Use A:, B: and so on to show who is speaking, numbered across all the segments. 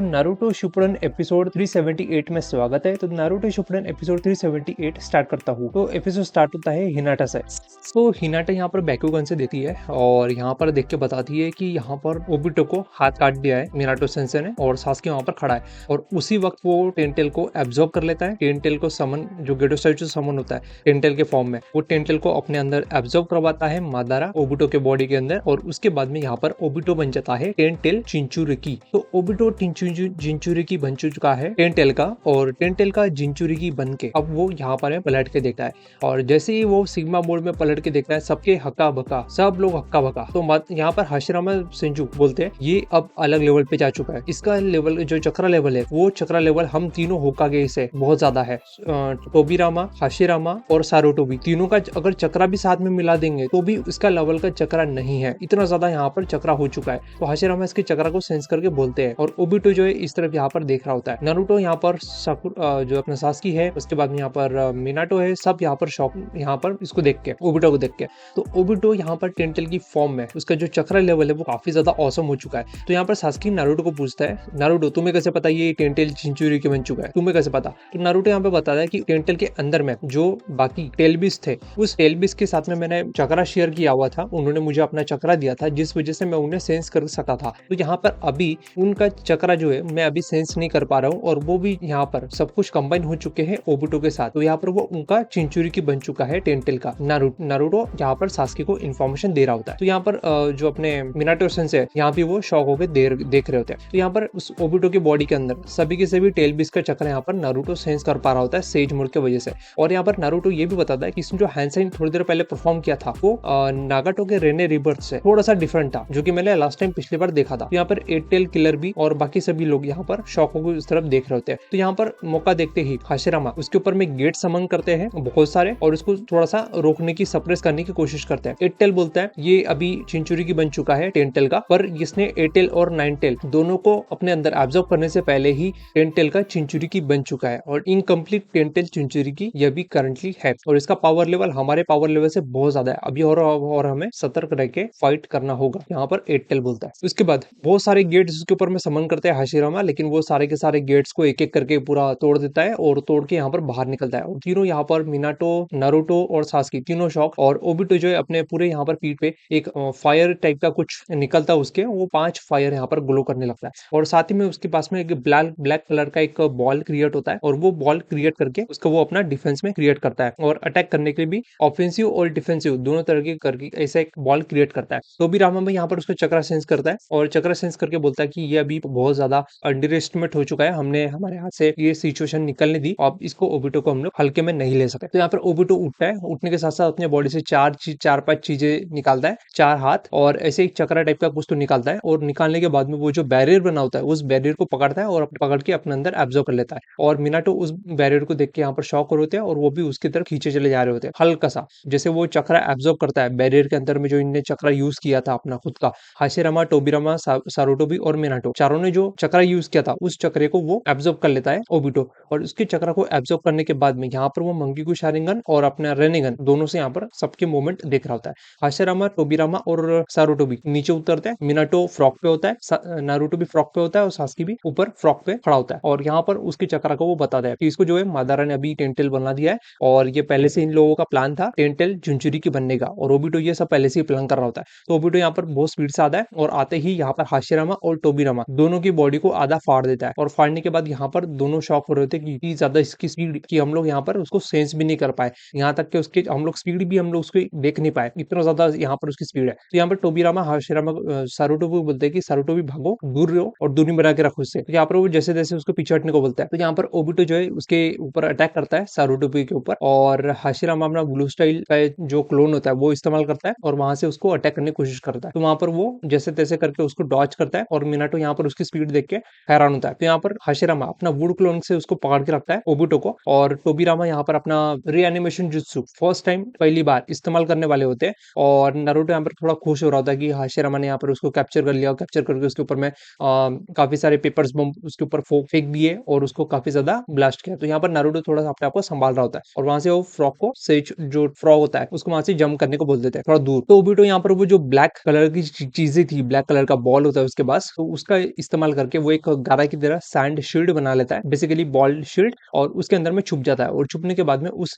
A: Naruto Shippuden episode 378 में स्वागत है। तो नारुतो शिपुडन एपिसोड 378 स्टार्ट करता हूँ। तो एपिसोड स्टार्ट होता है हिनाटा से। तो हिनाटा यहाँ पर बैकुगन से देती है और यहाँ पर देख के बताती है कि यहाँ पर ओबिटो को हाथ काट दिया है मिनाटो सेंसे ने और सास्के वहाँ पर खड़ा है। और उसी वक्त वो टेंटेल को एब्जॉर्ब कर लेता है। टेंटेल को समन, जो गेडो स्टैचू समन होता है टेंटेल के फॉर्म में, वो टेंटेल को अपने अंदर एब्जॉर्ब करवाता है मादारा ओबिटो के बॉडी के अंदर। और उसके बाद में यहाँ पर ओबिटो बन जाता है टेंटेल चिंचुरिकी। तो ओबिटो जिंचुरिकी बन चुका है टेंटेल का, और टेंटेल का जिंचुरिकी बन के अब वो यहाँ पर पलट के देखता है। और जैसे ही वो सिग्मा मोड में पलट के देखता है, सबके हक्का बक्का, सब लोग हक्का बक्का। तो यहाँ पर हाशिरामा सेंजू बोलते हैं ये अब अलग लेवल पे जा चुका है। इसका लेवल जो चक्रा लेवल है, वो चक्रा लेवल हम तीनों होकागे से बहुत ज्यादा है। टोबिरामा, हाशिरामा और सारुटोबी तीनों का अगर चक्रा भी साथ में मिला देंगे तो भी इसका लेवल का चक्रा नहीं है। इतना ज्यादा यहाँ पर चक्रा हो चुका है। तो हाशिरामा इसके चक्रा को सेंस करके बोलते हैं और ओबिटो जो है इस तरफ यहाँ पर देख रहा होता है। नारुतो यहाँ पर जो अपना सास्की है, उसके बाद में यहाँ पर मिनाटो है, सब यहाँ पर शॉक यहाँ पर इसको देख के, ओबिटो को देख के। तो ओबिटो यहाँ पर टेंटेल की फॉर्म में, उसका जो चक्रा लेवल है वो काफी ज्यादा ऑसम हो चुका है। तो यहाँ पर सास्की नारुतो को पूछता है, नारुतो तुम्हें कैसे पता ये टेंटेल चिंचुरिकी बन चुका है, तुम्हें कैसे पता? तो नारुतो यहाँ पे बताता है कि टेंटेल के अंदर में जो बाकी टेलबिस थे, उस टेलबिस के साथ में मैंने चक्रा शेयर किया हुआ था, उन्होंने मुझे अपना चक्रा दिया था, जिस वजह से मैं उन्हें सेंस कर सका था। तो यहाँ पर अभी उनका चक्रा जो है मैं अभी सेंस नहीं कर पा रहा हूँ, और वो भी यहाँ पर सब कुछ कंबाइन हो चुके हैं ओबिटो के साथ। तो यहाँ पर वो उनका चिंचुरिकी बन चुका है टेंटेल का। नारुतो यहाँ पर सास्की को इन्फॉर्मेशन दे रहा होता है। तो यहाँ पर जो अपने मिनाटो सेंसे है, यहाँ भी वो शॉक होकर देख रहे होते हैं। तो यहाँ पर उस ओबिटो की बॉडी के अंदर सभी के सभी टेलबिस का चक्र यहाँ पर नारुतो सेंस कर पा रहा होता है सेज मोड की वजह से। और यहाँ पर नारुतो ये भी बताता है कि इसने जो हैंडसाइन थोड़ी देर पहले परफॉर्म किया था, वो नागाटो के रेने रिबर्थ से थोड़ा सा डिफरेंट था, जो कि मैंने लास्ट टाइम पिछली बार देखा था। यहाँ पर एट टेल किलर भी और बाकी सभी लोग यहाँ पर शॉक होकर इस तरफ देख रहे होते हैं। तो यहाँ पर मौका देखते ही हाशिरामा उसके ऊपर में गेट समन करते हैं बहुत सारे, और उसको थोड़ा सा रोकने की, सप्रेस करने की कोशिश करते हैं। एट टेल बोलता है ये अभी चिंचुरिकी बन चुका है टेंटेल का, पर इसने एट टेल और नाइन टेल दोनों को अपने अंदर एब्जॉर्ब करने से पहले ही टेंटेल का चिंचुरिकी बन चुका है, और इनकम्प्लीट टेंटेल चिंचुरिकी यह भी करंटली है। और इसका पावर लेवल हमारे पावर लेवल से बहुत ज्यादा है अभी, और हमें सतर्क रह के फाइट करना होगा, यहाँ पर एट टेल बोलता है। उसके बाद बहुत सारे गेट्स उसके ऊपर में समन करते हैं हाशिरामा, लेकिन वो सारे के सारे गेट्स को एक एक करके पूरा तोड़ देता है और तोड़ के यहाँ पर बाहर निकलता है। और तीनों यहाँ पर मिनाटो, नारुतो और सास्की तीनों शॉक, और ओबिटो जो है अपने पूरे यहाँ पर पीठ पे एक फायर टाइप का कुछ निकलता है उसके, वो 5 फायर यहाँ पर ग्लो करने लगता है। और साथ ही में उसके पास में एक ब्लैक कलर का एक बॉल क्रिएट होता है, और वो बॉल क्रिएट करके उसका वो अपना डिफेंस में क्रिएट करता है, और अटैक करने के लिए भी ऑफेंसिव और डिफेंसिव दोनों तरह के करके ऐसा एक बॉल क्रिएट करता है। तो भी रामा में यहाँ पर उसका चक्रा सेंस करता है, और चक्रा सेंस करके बोलता है कि ये अभी बहुत ज्यादा अंडर एस्टिमेट हो चुका है, हमने हमारे हाथ से ये सिचुएशन निकलने दी, अब इसको ओबिटो को हम लोग हल्के में नहीं ले सकते। तो यहाँ पर ओबिटो उठता है, उठने के साथ साथ अपने बॉडी से 4-5 चीजें निकालता है, 4 हाथ और ऐसे एक चक्रा टाइप का कुछ तो निकालता है, और निकालने के बाद में वो जो बैरियर बना होता है, उस बैरियर को पकड़ता है और पकड़ के अपने अंदर एब्जॉर्ब कर लेता है। और मिनाटो उस बैरियर को देख के यहाँ पर शॉक हो होते हैं, और वो भी उसकी तरफ खींचे चले जा रहे होते हैं हल्का सा, जैसे वो चक्रा एब्जॉर्ब करता है बैरियर के अंदर में जो इनने चक्रा यूज किया था अपना खुद का। हाशिरामा, टोबिरामा, सारुटोबी और मिनाटो चारों ने जो चक्रा यूज किया था, उस चक्रे को वो एब्जॉर्ब कर लेता है ओबिटो, और उसके चक्रा को एब्जॉर्ब करने के बाद में यहाँ पर वो मंगीकू शारिंगन और अपना रेनिगन दोनों से यहाँ पर सबके मूवमेंट देख रहा होता है। हाशिरामा, टोबिरामा और सारुटोबी नीचे उतरते हैं, मिनाटो फ्रॉक पे होता है, नारुतो भी फ्रॉक पे होता है, और सास्की भी ऊपर फ्रॉक पे खड़ा होता है। और यहाँ पर उसके चक्रा को वो बताता है कि इसको जो है मादारा ने अभी टेंटेल बना दिया है, और ये पहले से इन लोगों का प्लान था टेंटेल चिंचुरिकी बनने का, और ओबिटो ये सब पहले से ही प्लान कर रहा होता है। तो ओबिटो यहाँ पर बहुत स्पीड से आता है, और आते ही यहाँ पर हाशिरामा और टोबिरामा दोनों की बॉडी को आधा फाड़ देता है, और फाड़ने के बाद यहाँ पर दोनों शॉक हो रहे थे कि इतनी ज्यादा इसकी स्पीड कि हम लोग यहाँ पर उसको सेंस भी नहीं कर पाए, यहाँ तक कि उसके हम लोग स्पीड भी हम लोग उसको देख नहीं पाए, इतना ज्यादा यहाँ पर उसकी स्पीड है। तो यहाँ पर टोबिरामा, हाशिरामा, सारुटो को बोलते हैं कि सारुटो भी भागो, दूर रहो और दूरी बना के रखो उससे। तो यहाँ पर वो जैसे जैसे उसको पीछे हटने को बोलता है, तो यहाँ पर ओबिटो जो है उसके ऊपर अटैक करता है सारुटोबी के ऊपर, और हाशिरामा अपना ब्लू स्टाइल का जो क्लोन होता है वो इस्तेमाल करता है, और वहां से उसको अटैक करने की कोशिश करता है। तो वहां पर वो जैसे तैसे करके उसको डॉच करता है, और मिनाटो यहाँ पर उसकी स्पीड देख के हैरान होता है। तो यहाँ पर हाशिरामा अपना वुड क्लोन से उसको पकड़ के रखता है ओबिटो को, और टोबिरामा यहाँ पर अपना रीएनिमेशन जुत्सु फर्स्ट टाइम पहली बार इस्तेमाल करने वाले होते हैं, और नारुतो यहाँ पर थोड़ा खुश हो रहा होता है कि हाशिरामा ने यहाँ पर उसको कैप्चर कर लिया, कैप्चर करके उसके ऊपर में काफी सारे पेपर्स बम उसके ऊपर फेंक दिए, और उसको काफी ज्यादा ब्लास्ट किया। तो यहाँ पर नारुतो थोड़ा सा अपने आप को संभाल रहा होता है, और वहां से वो फ्रॉक को से जो फ्रॉग होता है उसको वहां से जंप करने को बोल देते हैं थोड़ा दूर। तो ओबिटो यहाँ पर वो जो ब्लैक कलर की चीजें थी, ब्लैक कलर का बॉल होता है उसके पास, तो उसका इस्तेमाल करके करके वो एक गारा की तरह सैंड शील्ड बना लेता है, बेसिकली बॉल शील्ड, और उसके अंदर में छुप जाता है। और छुपने के बाद में उस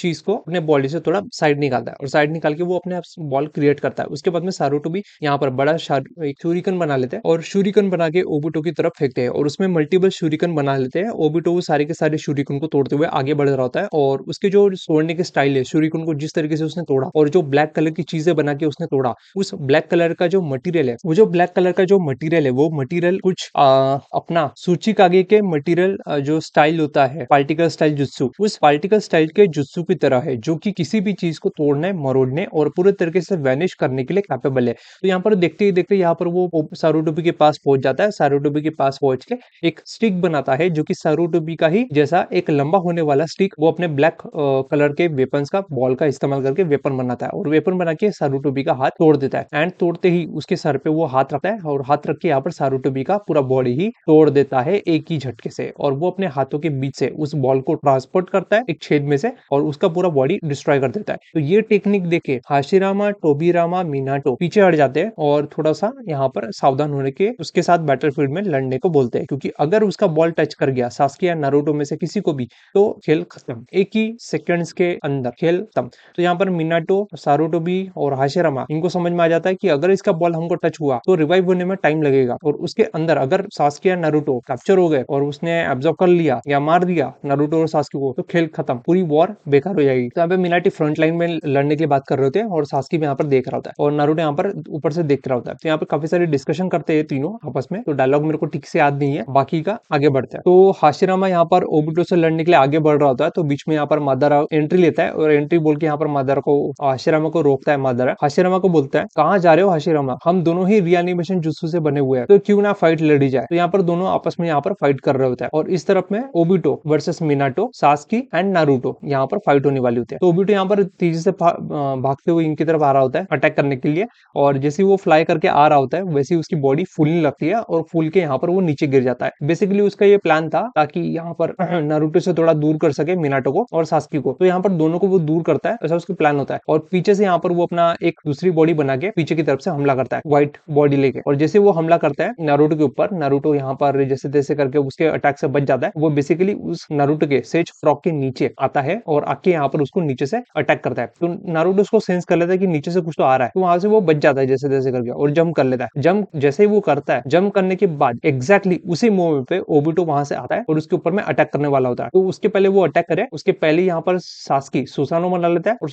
A: चीज को अपने बॉडी से थोड़ा साइड निकालता है, और साइड निकाल के वो अपने बॉल क्रिएट करता है। उसके बाद में सारूटो भी यहाँ पर बड़ा एक शूरिकन बना लेते हैं, और शूरिकन बना के ओबुटो की तरफ फेंकते हैं, और उसमें मल्टीपल शूरिकन बना लेते हैं। ओबुटो वो सारे के सारे शूरिकन को तोड़ते हुए आगे बढ़ रहा होता है, और उसके जो तोड़ने के स्टाइल है, शूरिकन को जिस तरीके से उसने तोड़ा और जो ब्लैक कलर की चीजें बना के उसने तोड़ा, उस ब्लैक कलर का जो मटेरियल है, वो जो ब्लैक कलर का जो मटेरियल है, वो मटेरियल कुछ अपना सूचिकागे के मटेरियल जो स्टाइल होता है, पार्टिकल स्टाइल जुत्सु, उस पार्टिकल स्टाइल के जुत्सु की तरह है, जो कि किसी भी चीज को तोड़ने, मरोड़ने और पूरे तरीके से वैनिश करने के लिए कैपेबल है। तो यहाँ पर देखते ही देखते यहाँ पर वो सारूटोबी के पास पहुंच जाता है। सारूटोबी के पास पहुंच के एक स्टिक बनाता है, जो कि सारूटोबी का ही जैसा एक लंबा होने वाला स्टिक, वो अपने ब्लैक कलर के वेपन्स का बॉल का इस्तेमाल करके वेपन बनाता है, और वेपन बना के सारूटोबी का हाथ तोड़ देता है। एंड तोड़ते ही उसके सर पे वो हाथ रखता है, और हाथ रख के यहाँ पर सारूटोबी का पूरा बॉडी ही तोड़ देता है एक ही झटके से, और वो अपने हाथों के बीच से उस बॉल को ट्रांसपोर्ट करता है एक छेद में से, और उसका पूरा बॉडी डिस्ट्रॉय कर देता है। तो ये टेक्निक देखे हाशिरामा, टोबिरामा, मिनाटो पीछे हट जाते हैं, और थोड़ा सा यहाँ पर सावधान होने के उसके साथ बैटलफील्ड में लड़ने को बोलते हैं, क्योंकि अगर उसका बॉल टच कर गया सास्के या नारुतो में से किसी को भी, तो खेल खत्म, एक ही सेकंड्स के अंदर खेल खत्म। तो यहाँ पर मिनाटो, सारूटोबी और हाशिरामा, इनको समझ में आ जाता है कि अगर इसका बॉल हमको टच हुआ तो रिवाइव होने में टाइम लगेगा, और उसके अंदर अगर सास्के या नारुतो कैप्चर हो गए और उसने एब्जॉर्ब कर लिया या मार दिया नारुतो और सास्के को, तो खेल खत्म, पूरी वॉर बेकार हो जाएगी। तो यहाँ पे मिनाटी फ्रंट लाइन में लड़ने की बात कर रहे होते हैं, और सास्के भी यहाँ पर देख रहा होता है, और नारुतो यहाँ पर ऊपर से देख रहा होता है। तो यहाँ पर काफी सारी डिस्कशन करते हैं तीनों आपस में, तो डायलॉग मेरे को ठीक से याद नहीं है, बाकी का आगे बढ़ता है। तो हाशिरामा यहाँ पर ओबुटो से लड़ने के लिए आगे बढ़ रहा होता है, तो बीच में यहाँ पर मादारा एंट्री लेता है, और एंट्री बोल के यहाँ पर मादारा को, हाशिरामा को रोकता है। मादारा हाशिरामा को बोलता है, कहाँ जा रहे हो हाशिरामा, हम दोनों ही रीएनिमेशन जुत्सु से बने हुए हैं, तो क्यों ना फाइट लड़ी जाए। तो यहाँ पर दोनों आपस में यहाँ पर फाइट कर रहे होते हैं, और इस तरफ में ओबुटो वर्सेस मिनाटो, सास्की एंड नारुतो यहाँ पर फाइट होने वाली होती है। तो ओबुटो यहाँ पर तेजी से भागते हुए इनकी तरफ आ रहा होता है अटैक करने के लिए, और जैसे वो फ्लाई करके आ रहा होता है वैसे उसकी बॉडी फूलने लगती है, और फूल के यहाँ पर वो नीचे गिर जाता है। बेसिकली उसका ये प्लान था ताकि यहाँ पर नारुतो से थोड़ा दूर कर सके मिनाटो को और सास्की को। तो यहाँ पर दोनों को वो दूर करता है, ऐसा उसका प्लान होता है, और पीछे से यहाँ पर वो अपना एक दूसरी बॉडी बना के पीछे की तरफ से हमला करता है व्हाइट बॉडी लेके, और जैसे वो हमला करता है नारुतो के ऊपर, नारुतो यहाँ पर जैसे तैसे करके उसके अटैक से बच जाता है। वो बेसिकली उस नारुतो के सेज फ्रॉक के नीचे आता है, और आके यहाँ पर उसको नीचे से अटैक करता है। तो नारुतो उसको सेंस कर लेता है कि नीचे से कुछ तो आ रहा है, तो वहां से वो बच जाता है जैसे तैसे करके, और जंप कर लेता है। जंप जैसे ही वो करता है, जंप करने के बाद एग्जैक्टली उसी मोमेंट पे ओबुटो वहां से आता है, और उसके ऊपर में अटैक करने वाला होता है। तो उसके पहले वो अटैक करे, उसके पहले यहाँ पर सास्की सुसानो बना लेता है, और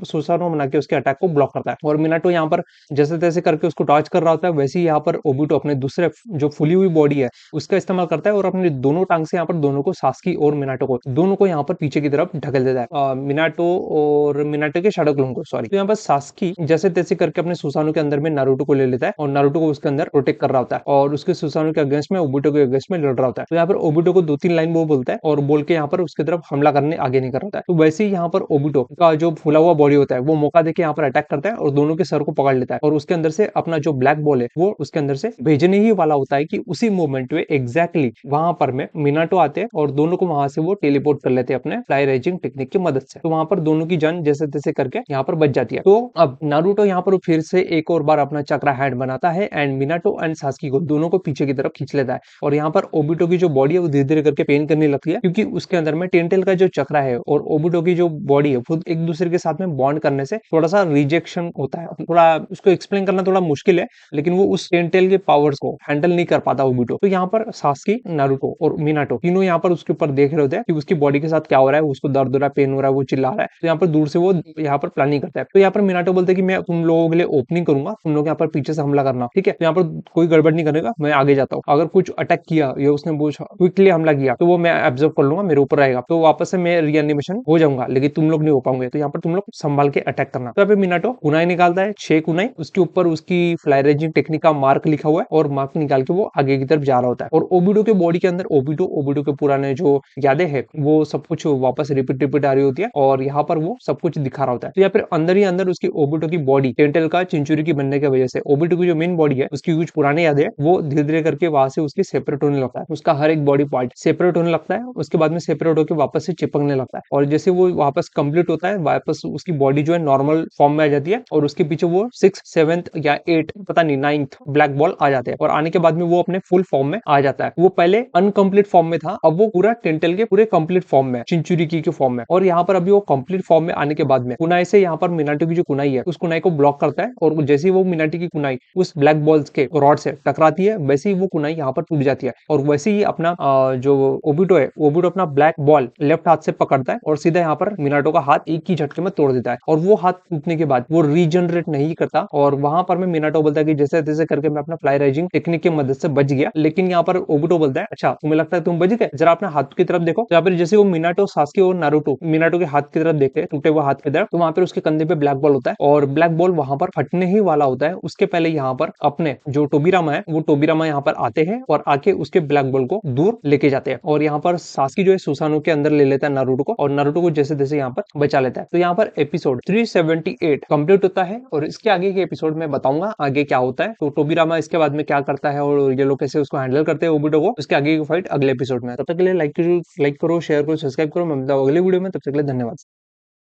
A: सुसानो बना के उसके अटैक को ब्लॉक करता है, और मिनाटो यहाँ पर जैसे तैसे करके उसको डॉच कर रहा होता है। वैसे ही यहाँ पर ओबुटो अपने दूसरे जो फुली हुई बॉडी है उसका इस्तेमाल करता है, और अपने दोनों टांग से यहाँ पर दोनों को, सास्की और मिनाटो को, दोनों को यहाँ पर पीछे की तरफ ढकल देता है, मिनाटो और मिनाटो के शैडो क्लोन को, सॉरी। तो यहाँ पर सास्की जैसे तैसे करके अपने सुसानो के अंदर में नारुतो को ले लेता है, और नारुतो को उसके अंदर प्रोटेक्ट कर रहा होता है, और उसके सुसानो के अगेंस्ट में, ओबुटो के अगेंस्ट में लड़ रहा होता है। तो यहाँ पर ओबुटो को 2-3 लाइन वो बोलता है, और बोल के यहाँ पर उसकी तरफ हमला करने आगे नहीं कर रहा है। तो वैसे ही यहाँ पर ओबुटो का जो फूला हुआ बॉडी होता है वो मौका देके यहाँ पर अटैक करता है, और दोनों के सर को पकड़ लेता है, और उसके अंदर से अपना जो ब्लैक बॉल है वो उसके अंदर से भेजने ही वाला होता है, कि उसी मोमेंट में एग्जैक्टली वहां पर में मिनाटो आते हैं, और दोनों को वहां से वो टेलीपोर्ट कर लेते हैं अपने फ्लाई रेजिंग टेक्निक की मदद से। तो वहां पर दोनों की जान जैसे तैसे करके यहाँ पर बच जाती है। तो अब नारुतो यहाँ पर फिर से एक और बार अपना चक्रा हैंड बनाता है, एंड मिनाटो एंड सास्की को दोनों को पीछे की तरफ खींच लेता है, और यहाँ पर ओबुटो की जो बॉडी है वो धीरे धीरे करके पेन करने लगती है, क्योंकि उसके अंदर में टेंटेल का जो चक्रा है और ओबुटो की जो बॉडी है खुद एक दूसरे के साथ में बॉन्ड करने से थोड़ा सा रिजेक्शन होता है। थोड़ा उसको एक्सप्लेन करना थोड़ा मुश्किल है, लेकिन वो उस टेंटेल के पावर्स को हैंडल नहीं कर पाता ओबुटो। तो यहाँ पर सास्की, नारुतो और मिनाटो तीनों यहाँ पर उसके ऊपर देख रहे होते हैं कि उसकी बॉडी के साथ क्या हो रहा है, उसको दर्द हो रहा है, पेन हो रहा है, वो चिल्ला रहा है। तो यहाँ पर दूर से वो यहाँ पर प्लानिंग करता है। तो यहाँ पर मिनाटो बोलते हैं कि मैं तुम लोगों के लिए ओपनिंग करूंगा, तुम लोग यहाँ पर पीछे से हमला करना, ठीक है। तो यहाँ पर कोई गड़बड़ नहीं करेगा, मैं आगे जाता हूँ। अगर कुछ अटैक किया या उसने क्विकली हमला किया तो वो मैं एब्जॉर्ब कर लूंगा, मेरे ऊपर आएगा, तो वापस से मैं रीएनिमेशन हो जाऊंगा, लेकिन तुम लोग नहीं हो पाओगे। तो यहाँ पर तुम लोग संभाल के अटैक करना। तो यहाँ पे मिनाटो कुनाई निकालता है, 6 कुनाई, उसके ऊपर उसकी फ्लाई रेजिंग टेक्निक का मार्क लिखा हुआ है, और मार्क निकाल के वो आगे की तरफ जा रहा होता है। और ओबुटो के बॉडी के अंदर ओबुटो के पुराने जो यादें हैं वो सब कुछ वापस रिपीट आ रही होती है, और यहाँ पर वो सब कुछ दिखा रहा होता है। तो यहाँ पर अंदर ही अंदर उसकी ओबुटो की बॉडी टेंटेल का चिंचुरी की बनने की वजह से ओबुटो की जो मेन बॉडी है उसकी कुछ पुराने यादें वो धीरे धीरे करके वहां से उसकी सेपरेट होने लगता है, उसका हर एक बॉडी पार्ट सेपरेट होने लगता है। उसके बाद में सेपरेट होकर वापस से चिपकने लगता है, और जैसे वो वापस कंप्लीट होता है, वापस उसकी बॉडी जो है नॉर्मल फॉर्म में आ जाती है, और उसके पीछे वो 6th 7th या 8th पता नहीं 9th ब्लैक बॉल आ जाते हैं, और आने के बाद में वो वो अपने फुल फॉर्म में आ जाता है। वो पहले अनकंप्लीट फॉर्म में था, अब वो पूरा टेंटेल के पूरे कंप्लीट फॉर्म में, चिंचुरिकी के फॉर्म में। और यहाँ पर अभी वो कंप्लीट फॉर्म में आने के बाद में कुनाई से यहाँ पर मिनाटो की जो कुनाई है उस कुनाई को ब्लॉक करता है, और जैसे ही वो मिनाटी की कुनाई उस ब्लैक बॉल्स के रॉड से टकराती है, वैसे ही वो कुनाई यहाँ पर टूट जाती है, और वैसे ही अपना जो ओबिटो है, ओबिटो अपना ब्लैक बॉल लेफ्ट हाथ से पकड़ता है और सीधा यहाँ पर मिनाटो का हाथ एक ही झटके में तोड़ देता है। और वो हाथ टूटने के बाद वो रीजनरेट नहीं करता, और वहां पर में मिनाटो बोलता है कि जैसे तैसे करके मैं अपना फ्लाई राइजिंग टेक्निक की मदद से बच गया। लेकिन यहाँ पर ओबिटो बोलता है, अच्छा तुम्हें लगता है तुम बच गए, जरा अपने हाथ की तरफ देखो। यहाँ पर जैसे वो मिनाटो, सास्के और नारुतो मिनाटो के हाथ की तरफ देखते हैं, टूटे हुए हाथ की तरफ, तो वहां पर उसके कंधे पे ब्लैक बॉल होता है, और ब्लैक बॉल वहां पर फटने ही वाला होता है। उसके पहले यहाँ पर अपने जो टोबिरामा है, वो टोबिरामा यहाँ पर आते हैं और आके उसके ब्लैक बॉल को दूर लेके जाते हैं, और यहाँ पर सास्की जो है सुसानो के अंदर ले लेता है नारुतो को, और नारुतो को जैसे तैसे यहाँ पर बचा लेता है। तो यहाँ पर एपिसोड 378 कंप्लीट होता है, और इसके आगे के एपिसोड में बताऊंगा आगे क्या होता है। तो टोबिरामा इसके बाद में क्या करता है और ये लोग कैसे उसको हैंडल करते हैं ओबिटो को, उसके आगे की फाइट अगले एपिसोड में। तब तक के लिए लाइक करो, शेयर करो, सब्सक्राइब करो। मैं मिलता हूं अगले वीडियो में, तब तक के लिए धन्यवाद।